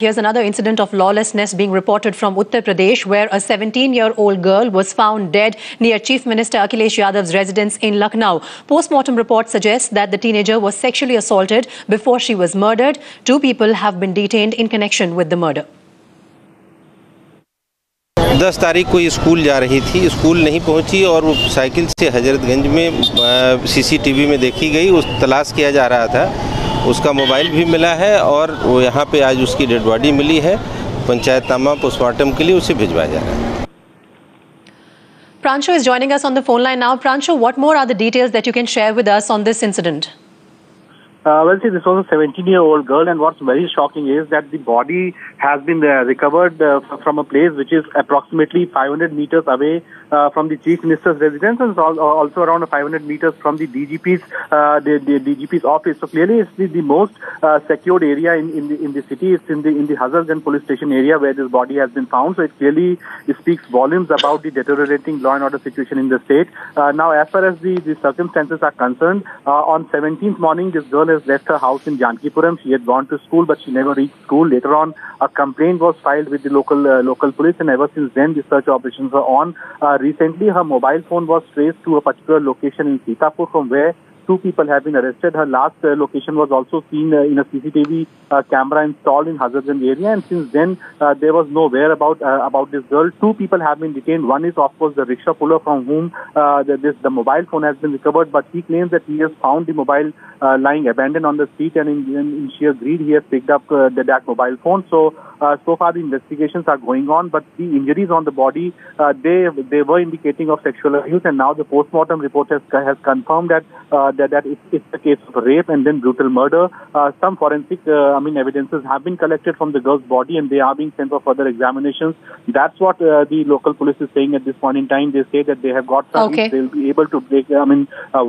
Here's another incident of lawlessness being reported from Uttar Pradesh, where a 17-year-old girl was found dead near Chief Minister Akhilesh Yadav's residence in Lucknow. Post-mortem reports suggest that the teenager was sexually assaulted before she was murdered. 2 people have been detained in connection with the murder. 10 तारीख को ये school जा रही थी, school नहीं पहुंची और वो साइकिल से हजरतगंज में सीसीटीवी में देखी गई। उस तलाश किया जा रहा था, उसका मोबाइल भी मिला है और वो यहाँ पे आज उसकी डेड बॉडी मिली है। पंचायतनामा पोस्टमार्टम के लिए उसे भिजवाया जा रहा है। Prancho is joining us on the phone line now. Prancho, what more are the details that you can share with us on this incident? Well, see, this was a 17-year-old girl, and what's very shocking is that the body has been recovered from a place which is approximately 500 meters away from the Chief Minister's residence, and also around 500 meters from the DGP's office. So clearly, it's the most secured area in the city. It's in the Hazarganj police station area where this body has been found. So it clearly speaks volumes about the deteriorating law and order situation in the state. Now, as far as the circumstances are concerned, on 17th morning, this girl has left her house in Jankipuram. She had gone to school, but she never reached school. Later on, a complaint was filed with the local police, and ever since then, the search operations are on. Recently, her mobile phone was traced to a particular location in Sitapur, from where 2 people have been arrested. Her last location was also seen in a CCTV camera installed in Hazarganj area, and since then there was no whereabout about this girl. 2 people have been detained. One is, of course, the rickshaw puller from whom the mobile phone has been recovered, but he claims that he has found the mobile lying abandoned on the street, and in sheer greed he has picked up that mobile phone. So far the investigations are going on, but the injuries on the body, they were indicating of sexual abuse, and now the post-mortem report has confirmed that it's a case of rape and then brutal murder. Some forensic evidences have been collected from the girl's body, and they are being sent for further examinations. That's what the local police is saying at this point in time. They say that they have got some leads. They'll be able to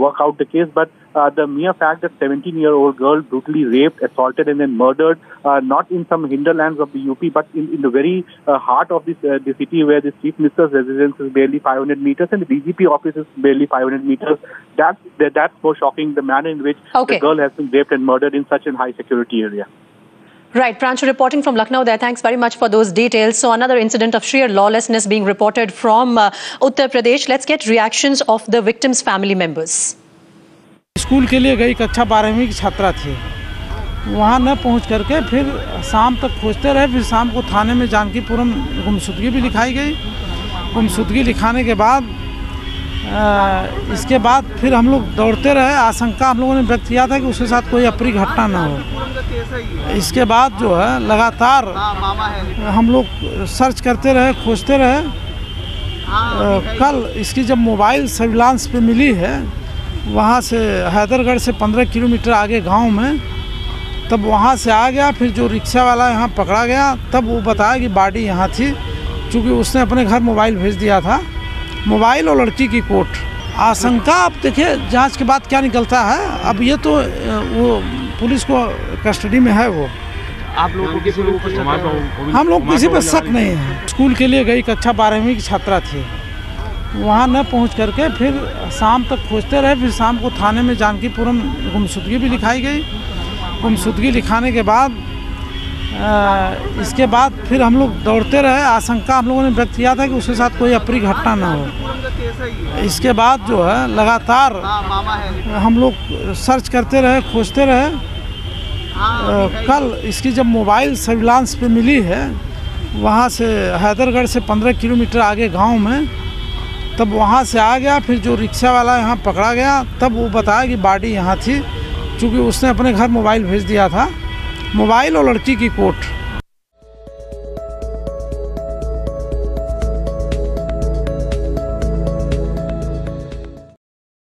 work out the case, but the mere fact that 17-year-old girl brutally raped, assaulted, and then murdered, not in some hinterlands of the UP, but in the very heart of the city, where the Chief Minister's residence is barely 500 meters and the DGP office is barely 500 meters. That's more shocking, the manner in which the girl has been raped and murdered in such a high security area. Right, Prancho reporting from Lucknow there. Thanks very much for those details. So another incident of sheer lawlessness being reported from Uttar Pradesh. Let's get reactions of the victims' family members. School के लिए गई, कक्षा 12वीं की छात्रा थी। वहाँ न पहुँच करके फिर शाम तक खोजते रहे। फिर शाम को थाने में जानकीपुरम गुमशुदगी भी लिखाई गई। गुमशुदगी लिखाने के बाद इसके बाद फिर हम लोग दौड़ते रहे। आशंका हम लोगों ने व्यक्त किया था कि उसके साथ कोई अप्रिय घटना न हो। इसके बाद जो है लगातार हम लोग सर्च करते रहे, खोजते रहे। कल इसकी जब मोबाइल सर्विलांस पे मिली है, वहाँ से हैदरगढ़ से 15 किलोमीटर आगे गांव में, तब वहाँ से आ गया। फिर जो रिक्शा वाला यहाँ पकड़ा गया, तब वो बताया कि बॉडी यहाँ थी, क्योंकि उसने अपने घर मोबाइल भेज दिया था। मोबाइल और लड़की की कोट। आशंका अब देखिए जांच के बाद क्या निकलता है। अब ये तो वो पुलिस को कस्टडी में है। वो आप लोगों को किसी को हम लोग किसी पर शक नहीं है। स्कूल के लिए गई, कक्षा 12वीं की छात्रा थी। वहाँ न पहुँच करके फिर शाम तक खोजते रहे। फिर शाम को थाने में जानकीपुरम गुमशुदगी भी लिखाई गई। गुमशुदगी लिखाने के बाद इसके बाद फिर हम लोग दौड़ते रहे। आशंका हम लोगों ने व्यक्त किया था कि उसके साथ कोई अप्रिय घटना न हो। इसके बाद जो है लगातार हम लोग सर्च करते रहे, खोजते रहे। कल इसकी जब मोबाइल सर्विलांस पे मिली है, वहाँ से हैदरगढ़ से 15 किलोमीटर आगे गांव में, तब वहाँ से आ गया। फिर जो रिक्शा वाला यहाँ पकड़ा गया, तब वो बताया कि बॉडी यहाँ थी, क्योंकि उसने अपने घर मोबाइल भेज दिया था। मोबाइल और लड़की की कोट।